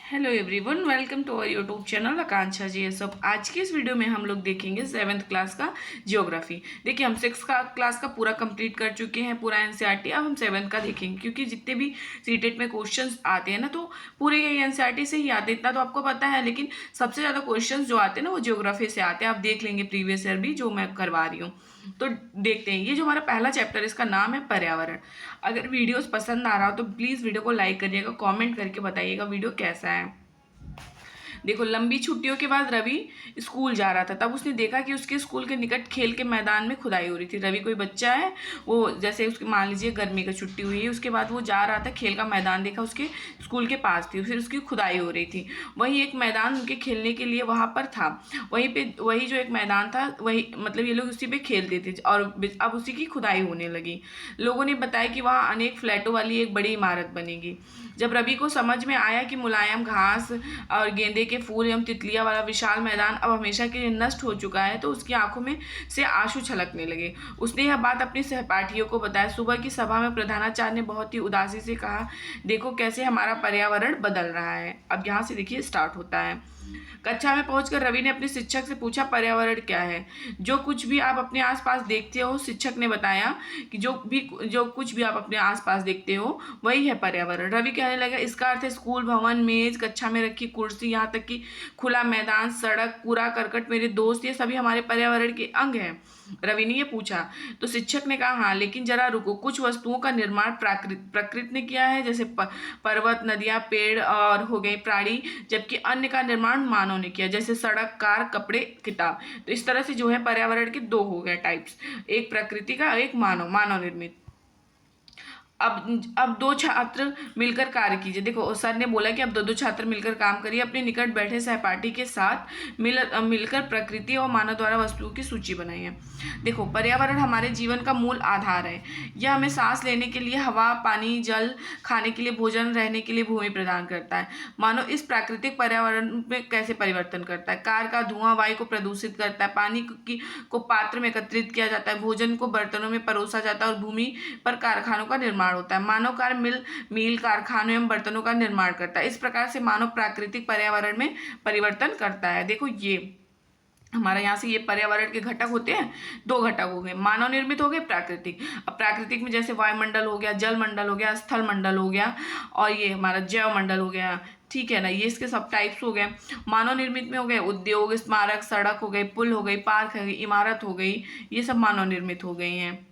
Hello everyone, welcome to our YouTube channel Akanksha ji. सब आज की इस वीडियो में हम लोग देखेंगे 7th क्लास का ज्योग्राफी। देखिए, हम 6th क्लास का पूरा कंप्लीट कर चुके हैं, पूरा एनसीईआरटी। अब हम 7th का देखेंगे, क्योंकि जितने भी सीटेट में क्वेश्चंस आते हैं ना, तो पूरे यही एनसीईआरटी से ही आते हैं। इतना तो आपको पता है, लेकिन सबसे ज़्यादा क्वेश्चन जो आते हैं ना, वो ज्योग्राफी से आते हैं। आप देख लेंगे प्रीवियस ईयर भी जो मैं करवा रही हूँ। तो देखते हैं, ये जो हमारा पहला चैप्टर है, इसका नाम है पर्यावरण। अगर वीडियोस पसंद आ रहा हो तो प्लीज़ वीडियो को लाइक करिएगा, कमेंट करके बताइएगा वीडियो कैसा है। देखो, लंबी छुट्टियों के बाद रवि स्कूल जा रहा था। तब उसने देखा कि उसके स्कूल के निकट खेल के मैदान में खुदाई हो रही थी। रवि कोई बच्चा है, वो जैसे उसकी मान लीजिए गर्मी की छुट्टी हुई है, उसके बाद वो जा रहा था, खेल का मैदान देखा, उसके स्कूल के पास थी, फिर उसकी खुदाई हो रही थी। वही एक मैदान उनके खेलने के लिए वहाँ पर था। वही जो एक मैदान था, वही मतलब ये लोग उसी पे खेलते थे, और अब उसी की खुदाई होने लगी। लोगों ने बताया कि वहाँ अनेक फ्लैटों वाली एक बड़ी इमारत बनेगी। जब रवि को समझ में आया कि मुलायम घास और गेंदे के फूल एवं तितलियां वाला विशाल मैदान अब हमेशा के लिए नष्ट हो चुका है, तो उसकी आंखों में से आंसू छलकने लगे। उसने यह बात अपने सहपाठियों को बताया। सुबह की सभा में प्रधानाचार्य ने बहुत ही उदासी से कहा, देखो कैसे हमारा पर्यावरण बदल रहा है। अब यहाँ से देखिए स्टार्ट होता है। कक्षा में पहुंचकर रवि ने अपने शिक्षक से पूछा, पर्यावरण क्या है? जो कुछ भी आप अपने आसपास देखते हो, शिक्षक ने बताया कि जो कुछ भी आप अपने आसपास देखते हो वही है पर्यावरण। रवि कहने लगा, इसका अर्थ है स्कूल, भवन, मेज, कक्षा में रखी कुर्सी, यहाँ तक कि खुला मैदान, सड़क, कूड़ा करकट, मेरे दोस्त, ये सभी हमारे पर्यावरण के अंग हैं। रवि ने ये पूछा तो शिक्षक ने कहा, हाँ, लेकिन जरा रुको, कुछ वस्तुओं का निर्माण प्रकृति ने किया है, जैसे पर्वत, नदियां, पेड़ और हो गए प्राणी, जबकि अन्य का निर्माण मानव ने किया, जैसे सड़क, कार, कपड़े, किताब। तो इस तरह से जो है पर्यावरण के दो हो गए टाइप्स, एक प्रकृति का, एक मानव निर्मित। अब दो छात्र मिलकर कार्य कीजिए। देखो, सर ने बोला कि अब दो छात्र मिलकर काम करिए। अपने निकट बैठे सहपाठी के साथ मिलकर प्रकृति और मानव द्वारा वस्तुओं की सूची बनाइए। देखो, पर्यावरण हमारे जीवन का मूल आधार है। यह हमें सांस लेने के लिए हवा, पानी, जल, खाने के लिए भोजन, रहने के लिए भूमि प्रदान करता है। मानव इस प्राकृतिक पर्यावरण में कैसे परिवर्तन करता है? कार का धुआं वायु को प्रदूषित करता है, पानी को पात्र में एकत्रित किया जाता है, भोजन को बर्तनों में परोसा जाता है और भूमि पर कारखानों का निर्माण होता है। मानव कार्य मील कारखानों एवं बर्तनों का निर्माण करता है। इस प्रकार से मानव प्राकृतिक पर्यावरण में परिवर्तन करता है। देखो, ये हमारा यहाँ से ये पर्यावरण के घटक होते हैं, दो घटक हो गए, मानव निर्मित हो गए, प्राकृतिक। अब प्राकृतिक में जैसे वायुमंडल हो गया, जल मंडल हो गया, स्थल मंडल हो गया, और ये हमारा जैव मंडल हो गया। ठीक है ना, ये इसके सब टाइप्स हो गए। मानव निर्मित में हो गए उद्योग, स्मारक, सड़क हो गई, पुल हो गई, पार्क हो गई, इमारत हो गई, ये सब मानव निर्मित हो गई हैं।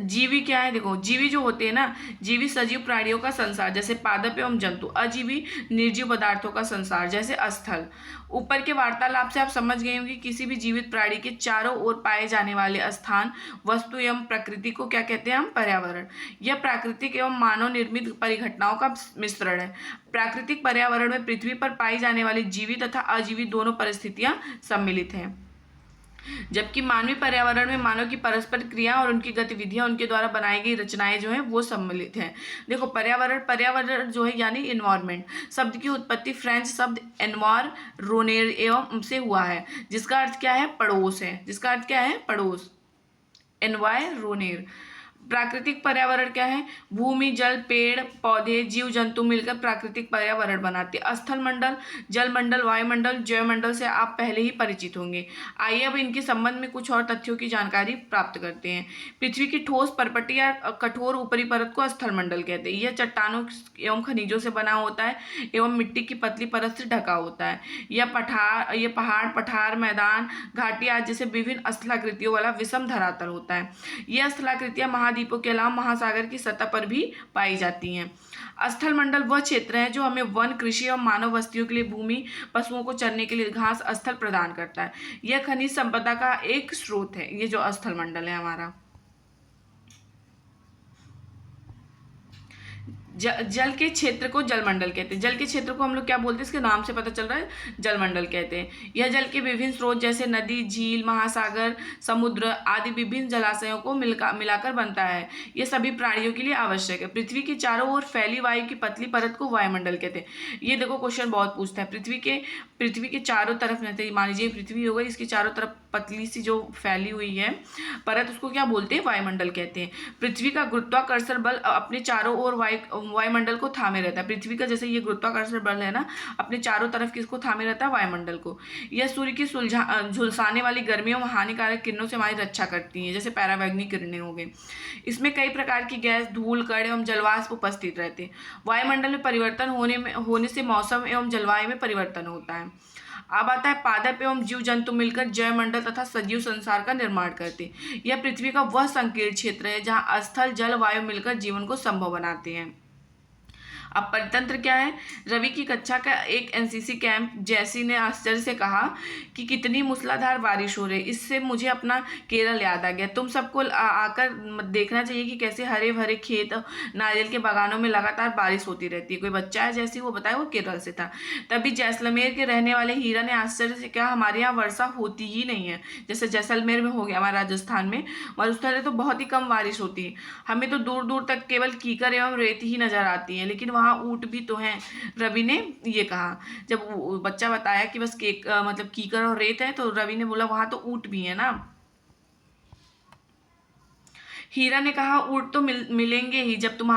जीवी क्या है? देखो, जीवी जो होते हैं ना, जीवी सजीव प्राणियों का संसार, जैसे पादप एवं जंतु। अजीवी निर्जीव पदार्थों का संसार, जैसे स्थल। ऊपर के वार्तालाप से आप समझ गए होंगे, किसी भी जीवित प्राणी के चारों ओर पाए जाने वाले स्थान, वस्तु एवं प्रकृति को क्या कहते हैं हम? पर्यावरण। यह प्राकृतिक एवं मानव निर्मित परिघटनाओं का मिश्रण है। प्राकृतिक पर्यावरण में पृथ्वी पर पाई जाने वाली जीवित तथा अजीवित दोनों परिस्थितियां सम्मिलित हैं, जबकि मानवीय पर्यावरण में मानव की परस्पर क्रिया और उनकी गतिविधियां, उनके द्वारा बनाई गई रचनाएं जो हैं वो सम्मिलित हैं। देखो, पर्यावरण जो है यानी इन्वायरमेंट शब्द की उत्पत्ति फ्रेंच शब्द एनवार रोनेर एवं से हुआ है, जिसका अर्थ क्या है? पड़ोस है। जिसका अर्थ क्या है? पड़ोस, एनवायरोनेर। प्राकृतिक पर्यावरण क्या है? भूमि, जल, पेड़ पौधे, जीव जंतु मिलकर प्राकृतिक पर्यावरण बनाते हैं। स्थल मंडल, जल मंडल, वायुमंडल, जैव मंडल से आप पहले ही परिचित होंगे। आइए अब इनके संबंध में कुछ और तथ्यों की जानकारी प्राप्त करते हैं। पृथ्वी की ठोस परपटी या कठोर ऊपरी परत को स्थल मंडल कहते हैं। यह चट्टानों एवं खनिजों से बना होता है एवं मिट्टी की पतली परत से ढका होता है। यह पहाड़, पठार, मैदान, घाटी आदि जैसे विभिन्न स्थलाकृतियों वाला विषम धरातल होता है। यह स्थलाकृतियां महाद्वीपों के अलावा महासागर की सतह पर भी पाई जाती हैं। स्थल मंडल वह क्षेत्र है जो हमें वन, कृषि और मानव बस्तियों के लिए भूमि, पशुओं को चरने के लिए घास, स्थल प्रदान करता है। यह खनिज संपदा का एक स्रोत है, ये जो स्थल मंडल है हमारा। जल के क्षेत्र को जलमंडल कहते हैं। जल के क्षेत्र को हम लोग क्या बोलते हैं? इसके नाम से पता चल रहा है, जलमंडल कहते हैं। यह जल के विभिन्न स्रोत जैसे नदी, झील, महासागर, समुद्र आदि विभिन्न जलाशयों को मिलाकर बनता है। यह सभी प्राणियों के लिए आवश्यक है। पृथ्वी के चारों ओर फैली वायु की पतली परत को वायुमंडल कहते हैं। ये देखो, क्वेश्चन बहुत पूछता है। पृथ्वी के चारों तरफ, मान लीजिए पृथ्वी हो गई, इसकी चारों तरफ पतली सी जो फैली हुई है परत, उसको क्या बोलते हैं? वायुमंडल कहते हैं। पृथ्वी का गुरुत्वाकर्षण बल अपने चारों ओर वायुमंडल को थामे रहता है। पृथ्वी का जैसे ये गुरुत्वाकर्षण बल है ना, अपने चारों तरफ किसको थामे रहता है? वायुमंडल को। यह सूर्य की झुलसाने वाली गर्मियों व हानिकारक किरणों से हमारी रक्षा करती है, जैसे पराबैंगनी किरणें हो गई। इसमें कई प्रकार की गैस, धूल, कण एवं जलवाष्प उपस्थित रहते हैं। वायुमंडल में परिवर्तन होने से मौसम एवं जलवायु में परिवर्तन होता है। अब आता है पादप एवं जीव जंतु मिलकर जैवमंडल तथा सजीव संसार का निर्माण करते हैं। यह पृथ्वी का वह संकीर्ण क्षेत्र है जहाँ स्थल, जल, वायु मिलकर जीवन को संभव बनाते हैं। अब परितंत्र क्या है? रवि की कक्षा का एक एनसीसी कैंप जैसी ने आश्चर्य से कहा कि कितनी मूसलाधार बारिश हो रही, इससे मुझे अपना केरल याद आ गया। तुम सबको आकर देखना चाहिए कि कैसे हरे भरे खेत, नारियल के बागानों में लगातार बारिश होती रहती है। कोई बच्चा है जैसी, वो बताया वो केरल से था। तभी जैसलमेर के रहने वाले हीरा ने आश्चर्य से कहा, हमारे यहाँ वर्षा होती ही नहीं है। जैसे जैसलमेर में हो गया हमारे राजस्थान में, मरुस्थल तो बहुत ही कम बारिश होती है। हमें तो दूर दूर तक केवल कीकर एवं रेत ही नजर आती है, लेकिन वहाँ ऊंट भी तो हैं। रवि ने ये कहा। जब बच्चा बताया कि बस मतलब कीकर और रेत है, तो रवि ने बोला वहां तो ऊंट भी है ना। हीरा ने कहा, ऊंट तो मिलेंगे ही। जब तुम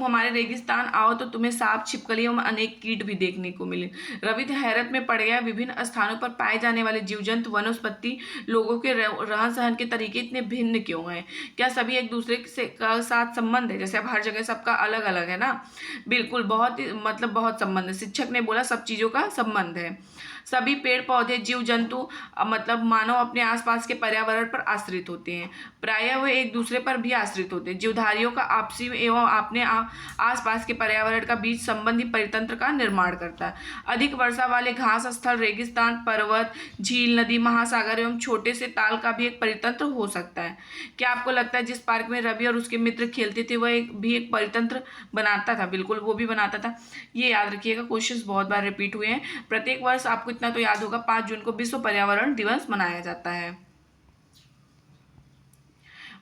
हमारे रेगिस्तान आओ तो तुम्हें सांप, छिपकली एवं अनेक कीट भी देखने को मिले। रवि हैरत में पड़ गया। विभिन्न स्थानों पर पाए जाने वाले जीव जंतु, वनस्पति, लोगों के रहन सहन के तरीके इतने भिन्न क्यों हैं? क्या सभी एक दूसरे का साथ संबंध है? जैसे अब हर जगह सबका अलग अलग है ना। बिल्कुल, बहुत संबंध है। शिक्षक ने बोला सब चीजों का संबंध है। सभी पेड़ पौधे, जीव जंतु मतलब मानव अपने आसपास के पर्यावरण पर आश्रित होते हैं। प्रायः वे एक दूसरे पर भी आश्रित होते हैं। जीवधारियों का आपसी एवं अपने आसपास के पर्यावरण का बीच संबंधी परितंत्र का निर्माण करता है। अधिक वर्षा वाले घास स्थल, रेगिस्तान, पर्वत, झील, नदी, महासागर एवं छोटे से ताल का भी एक परितंत्र हो सकता है। क्या आपको लगता है जिस पार्क में रवि और उसके मित्र खेलते थे वह एक परितंत्र बनाता था? बिल्कुल, वो भी बनाता था। ये याद रखिएगा, क्वेश्चंस बहुत बार रिपीट हुए हैं। प्रत्येक वर्ष आपको इतना तो याद होगा, 5 जून को विश्व पर्यावरण दिवस मनाया जाता है।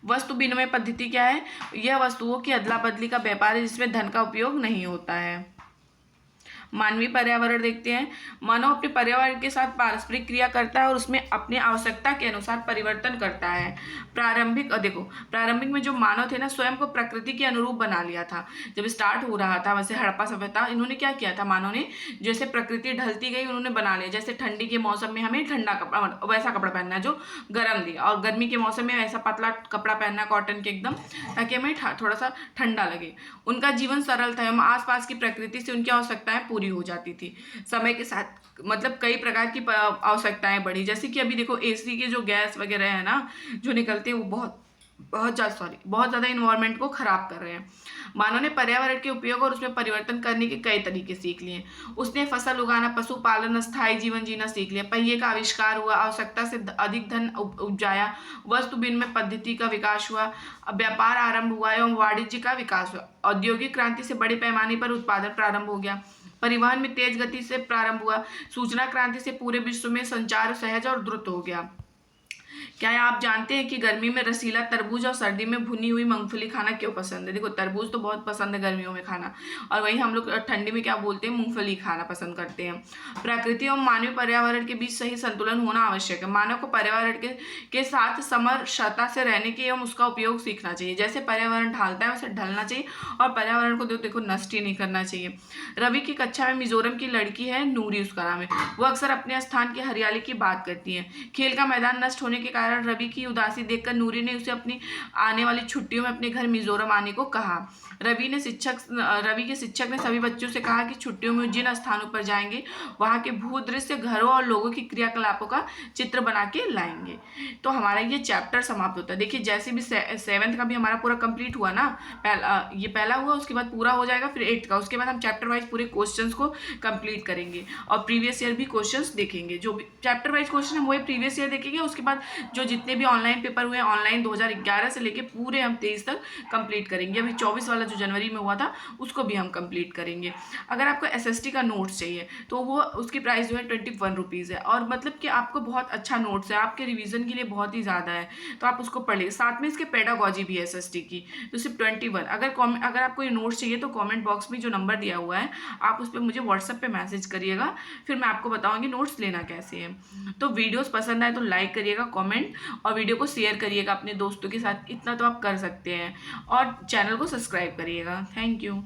वस्तु विनिमय पद्धति क्या है? यह वस्तुओं की अदला बदली का व्यापार है जिसमें धन का उपयोग नहीं होता है। मानवीय पर्यावरण देखते हैं। मानव अपने पर्यावरण के साथ पारस्परिक क्रिया करता है और उसमें अपनी आवश्यकता के अनुसार परिवर्तन करता है। प्रारंभिक में जो मानव थे ना, स्वयं को प्रकृति के अनुरूप बना लिया था। जब स्टार्ट हो रहा था वैसे हड़प्पा सभ्यता, इन्होंने क्या किया था? मानव ने जैसे प्रकृति ढलती गई उन्होंने बना लिया। जैसे ठंडी के मौसम में हमें ठंडा कपड़ा, वैसा कपड़ा पहनना जो गर्म दिया, और गर्मी के मौसम में ऐसा पतला कपड़ा पहनना कॉटन के एकदम, ताकि हमें थोड़ा सा ठंडा लगे। उनका जीवन सरल था, आसपास की प्रकृति से उनकी आवश्यकताएं पूरी हो जाती थी। समय के साथ मतलब कई प्रकार की आवश्यकताएं बढ़ी। जैसे कि अभी देखो एसी के जो गैस वगैरह है ना जो निकलते हैं, वो बहुत ज़्यादा इन्वायरमेंट को खराब कर रहे हैं। मानव ने पर्यावरण के उपयोग और उसमें परिवर्तन करने के कई तरीके सीख लिए। उसने फसल उगाना, पशुपालन, स्थायी जीवन जीना सीख लिया। पहिए का आविष्कार हुआ, आवश्यकता से अधिक धन उपजाया, वस्तु विनिमय पद्धति का विकास हुआ, व्यापार आरंभ हुआ एवं वाणिज्य का विकास हुआ। औद्योगिक क्रांति से बड़े पैमाने पर उत्पादन प्रारंभ हो गया। परिवहन में तेज गति से प्रारंभ हुआ। सूचना क्रांति से पूरे विश्व में संचार सहज और द्रुत हो गया। क्या आप जानते हैं कि गर्मी में रसीला तरबूज और सर्दी में भुनी हुई मूंगफली खाना क्यों पसंद है? देखो, तरबूज तो बहुत पसंद है गर्मियों में खाना, और वही हम लोग ठंडी में क्या बोलते हैं? मूंगफली खाना पसंद करते हैं। प्रकृति और मानवीय पर्यावरण के बीच सही संतुलन होना आवश्यक है। मानव को पर्यावरण के साथ समरसता से रहने के एवं उसका उपयोग सीखना चाहिए। जैसे पर्यावरण ढालता है वैसे ढलना चाहिए, और पर्यावरण को देखो नष्ट ही नहीं करना चाहिए। रवि की कक्षा में मिजोरम की लड़की है नूरी, उसका नाम है, वो अक्सर अपने स्थान की हरियाली की बात करती है। खेल का मैदान नष्ट होने के कारण रवि की उदासी देखकर नूरी ने उसे अपनी आने वाली छुट्टियों में अपने घर मिजोरम आने को कहा। रवि के शिक्षक ने सभी बच्चों से कहा कि छुट्टियों में जिन स्थानों पर जाएंगे वहां के भूदृश्य, घरों और लोगों की क्रियाकलापों का चित्र बना के लाएंगे। तो हमारा ये चैप्टर समाप्त होता है। देखिए, जैसे भी 7th का भी हमारा पूरा कंप्लीट हुआ ना, ये पहला हुआ, उसके बाद पूरा हो जाएगा, फिर 8th का, उसके बाद हम चैप्टर वाइज पूरे क्वेश्चन को कंप्लीट करेंगे और प्रीवियस ईयर भी क्वेश्चन देखेंगे। जो भी चैप्टर वाइज क्वेश्चन है वही प्रीवियस ईयर देखेंगे। उसके बाद जो जितने भी ऑनलाइन पेपर हुए, ऑनलाइन 2011 से लेके पूरे हम 23 तक कंप्लीट करेंगे। अभी 24 वाला जो जनवरी में हुआ था उसको भी हम कंप्लीट करेंगे। अगर आपको एसएसटी का नोट्स चाहिए तो वो उसकी प्राइस जो है 21 रुपीज़ है, और मतलब कि आपको बहुत अच्छा नोट्स है, आपके रिवीजन के लिए बहुत ही ज़्यादा है, तो आप उसको पढ़ लीजिए। साथ में इसके पेडागॉजी भी है एसएसटी की, तो सिर्फ 21। अगर आपको ये नोट्स चाहिए तो कॉमेंट बॉक्स में जो नंबर दिया हुआ है आप उस पर मुझे व्हाट्सएप पे मैसेज करिएगा, फिर मैं आपको बताऊँगी नोट्स लेना कैसे है। तो वीडियोज़ पसंद आए तो लाइक करिएगा, कॉमेंट कमेंट और वीडियो को शेयर करिएगा अपने दोस्तों के साथ, इतना तो आप कर सकते हैं, और चैनल को सब्सक्राइब करिएगा। Thank you.